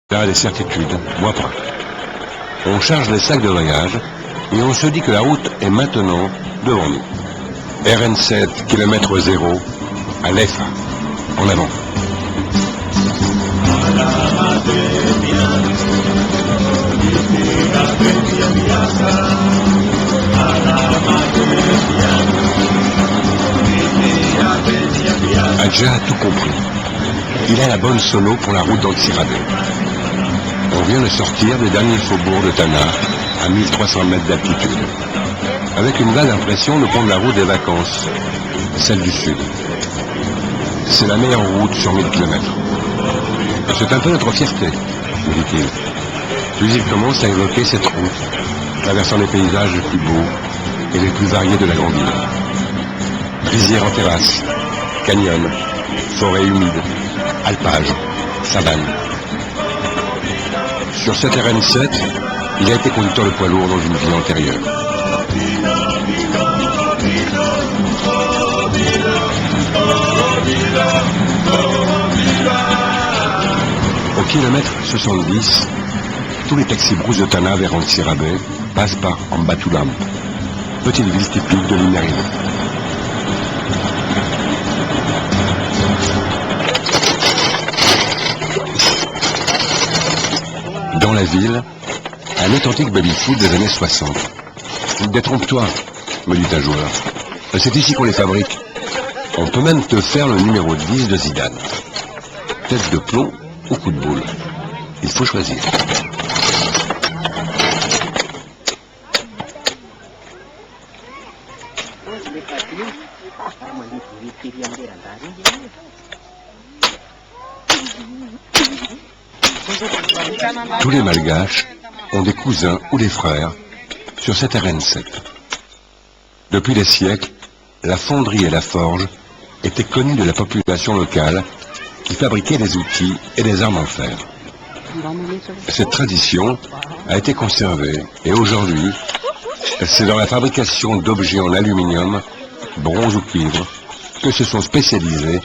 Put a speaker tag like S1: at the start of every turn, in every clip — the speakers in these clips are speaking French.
S1: Là, des certitudes, moi pas. On charge les sacs de voyage et on se dit que la route est maintenant devant nous. RN7, kilomètre 0, à l'EFA. En avant. Adja a tout compris. Il a la bonne solo pour la route d'Antsirabe. On vient de sortir des derniers faubourgs de Tana, à 1300 mètres d'altitude, avec une vague impression de prendre la route des vacances, celle du sud. C'est la meilleure route sur 1000 km. C'est un peu notre fierté, me dit-il. Puis il commence à évoquer cette route, traversant les paysages les plus beaux et les plus variés de la grande ville. Rizières en terrasse, canyons, forêts humides, alpages, savanes. Sur cette RN7, il a été conducteur de poids lourd dans une vie antérieure. Au kilomètre 70, tous les taxis brousse de Tana vers Antsirabe passent par Ambatoulam, petite ville typique de l'île Mérina. Dans la ville, un authentique baby-food des années 60. Détrompe-toi, me dit un joueur. C'est ici qu'on les fabrique. On peut même te faire le numéro 10 de Zidane. Tête de plomb ou coup de boule. Il faut choisir. Tous les Malgaches ont des cousins ou des frères sur cette RN7. Depuis des siècles, la fonderie et la forge étaient connues de la population locale qui fabriquait des outils et des armes en fer. Cette tradition a été conservée et aujourd'hui, c'est dans la fabrication d'objets en aluminium, bronze ou cuivre que se sont spécialisés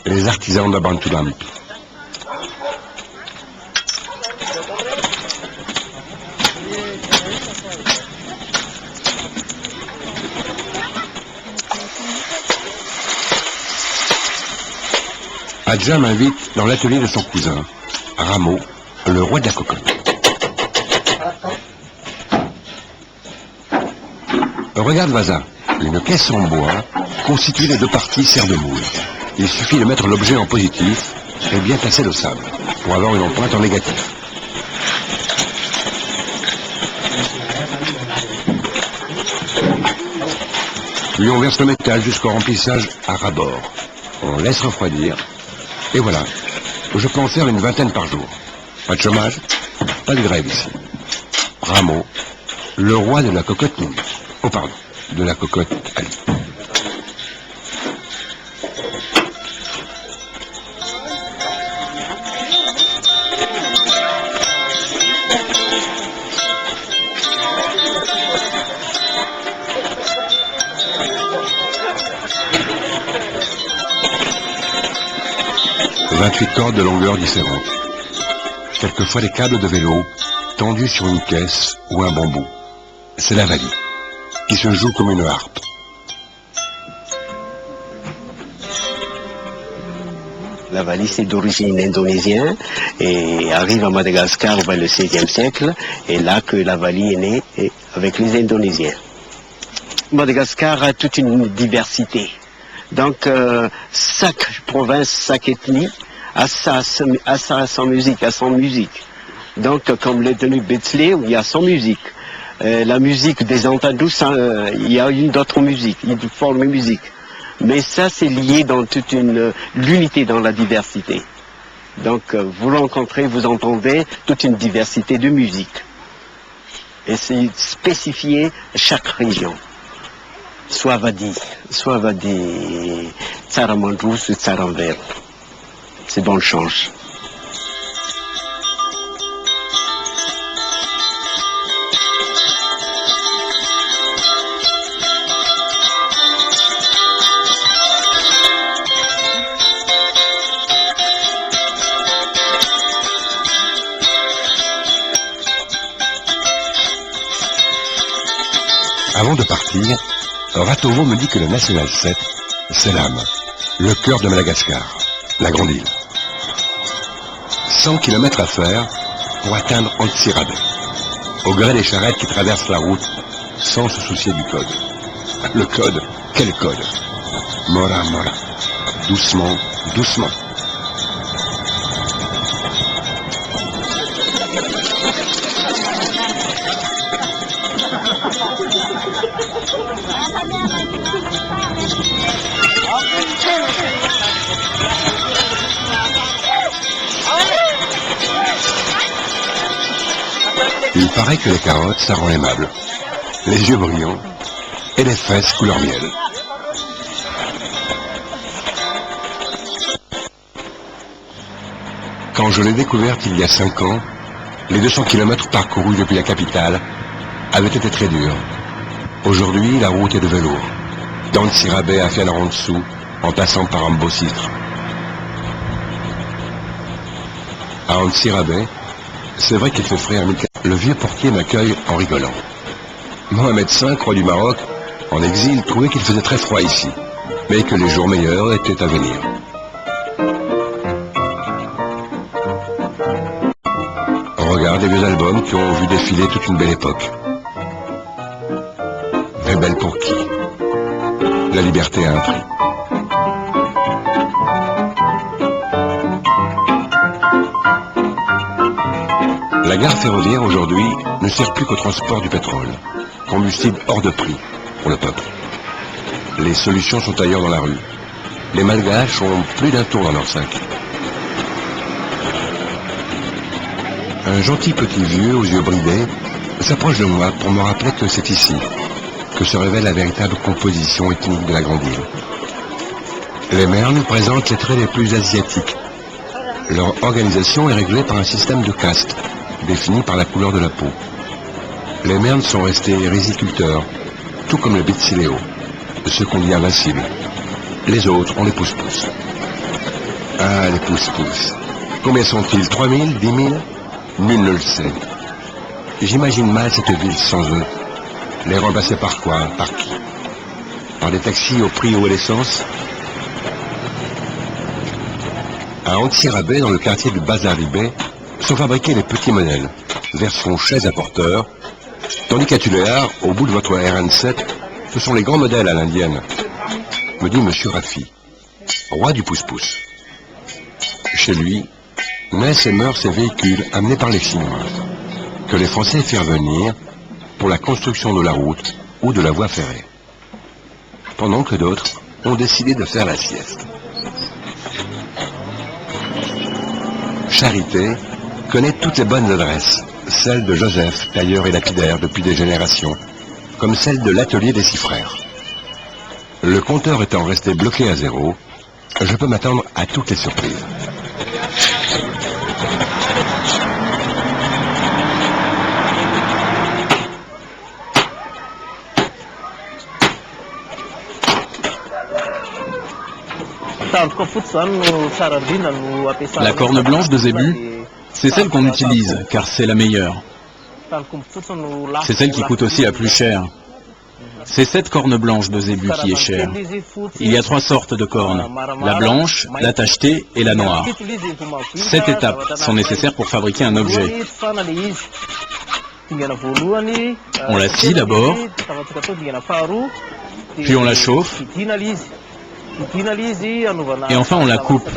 S1: les artisans d'Ambatoulam. Adja m'invite dans l'atelier de son cousin, Rameau, le roi de la cocotte. Regarde, Vaza, une caisse en bois constituée des deux parties sert de moule. Il suffit de mettre l'objet en positif et bien placer le sable pour avoir une empreinte en négatif. Puis on verse le métal jusqu'au remplissage à ras-bord. On laisse refroidir. Et voilà, je peux en faire une vingtaine par jour. Pas de chômage, pas de grève ici. Rameau, le roi de la cocotte Nini. Oh pardon, de la cocotte Ali. « 28 cordes de longueur différentes. Quelquefois des câbles de vélo tendus sur une caisse ou un bambou. C'est la valie, qui se joue comme une harpe.
S2: La valie, c'est d'origine indonésienne et arrive à Madagascar vers le XVIe siècle. Et là que la valie est née avec les Indonésiens. Madagascar a toute une diversité. Donc, chaque province, chaque ethnie a son musique. Donc, comme l'ethnie Betslé, où il y a son musique. La musique des Entendous, il y a une autre musique, une forme de musique. Mais ça, c'est lié dans toute l'unité dans la diversité. Donc, vous rencontrez, vous entendez toute une diversité de musique. Et c'est spécifié chaque région. Swavadi, Tsaramandrous ou Tsaramvel. C'est bon change.
S1: Avant de partir, Ratovo me dit que le National 7, c'est l'âme, le cœur de Madagascar, la grande île. 100 km à faire pour atteindre Antsirabe, au gré des charrettes qui traversent la route sans se soucier du code. Le code, quel code? Mora, mora, doucement, doucement. Il paraît que les carottes, ça rend aimable, les yeux brillants et les fesses couleur miel. Quand je l'ai découverte il y a 5 ans, les 200 km parcourus depuis la capitale avaient été très durs. Aujourd'hui, la route est de velours, d'Antsirabe à Fianarantsoa, en passant par Ambositra. À Antsirabe, c'est vrai qu'il fait frais à 1400. Le vieux portier m'accueille en rigolant. Mohamed V, roi du Maroc, en exil, trouvait qu'il faisait très froid ici, mais que les jours meilleurs étaient à venir. On regarde des vieux albums qui ont vu défiler toute une belle époque. Mais belle pour qui? La liberté a un prix. La gare ferroviaire aujourd'hui ne sert plus qu'au transport du pétrole, combustible hors de prix pour le peuple. Les solutions sont ailleurs dans la rue. Les malgaches ont plus d'un tour dans leur sac. Un gentil petit vieux aux yeux bridés s'approche de moi pour me rappeler que c'est ici que se révèle la véritable composition ethnique de la grande île. Les Mernes présentent les traits les plus asiatiques. Leur organisation est réglée par un système de castes, défini par la couleur de la peau. Les Mernes sont restés riziculteurs, tout comme les Bitsileo, ceux qu'on dit invincibles. Les autres, on les pousse-pousse. Ah, les pousse-pousse. Combien sont-ils? 3000? 10 000? Nul ne le sait. J'imagine mal cette ville sans eux. Les remplacer par quoi? Par qui? Par des taxis au prix où est l'essence? À Antsirabe, dans le quartier du Bazaribé, sont fabriqués les petits modèles, version chaise à porteur, tandis qu'à Tuléar, au bout de votre RN7, ce sont les grands modèles à l'indienne, me dit Monsieur Raffi, roi du pouce-pouce. Chez lui, naissent et meurent ces véhicules amenés par les Chinois, que les Français firent venir pour la construction de la route ou de la voie ferrée, pendant que d'autres ont décidé de faire la sieste. Charité connaît toutes les bonnes adresses, celles de Joseph, tailleur et lapidaire depuis des générations, comme celle de l'atelier des 6 frères. Le compteur étant resté bloqué à 0, je peux m'attendre à toutes les surprises.
S3: La corne blanche de zébu, c'est celle qu'on utilise, car c'est la meilleure. C'est celle qui coûte aussi la plus chère. C'est cette corne blanche de zébu qui est chère. Il y a 3 sortes de cornes, la blanche, la tachetée et la noire. 7 étapes sont nécessaires pour fabriquer un objet. On la scie d'abord, puis on la chauffe, et enfin on la coupe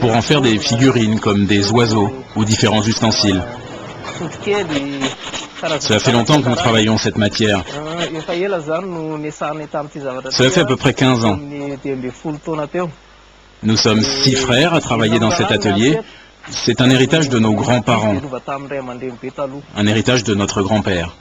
S3: pour en faire des figurines comme des oiseaux ou différents ustensiles. Cela fait longtemps que nous travaillons cette matière. Cela fait à peu près 15 ans. Nous sommes 6 frères à travailler dans cet atelier. C'est un héritage de nos grands-parents, un héritage de notre grand-père.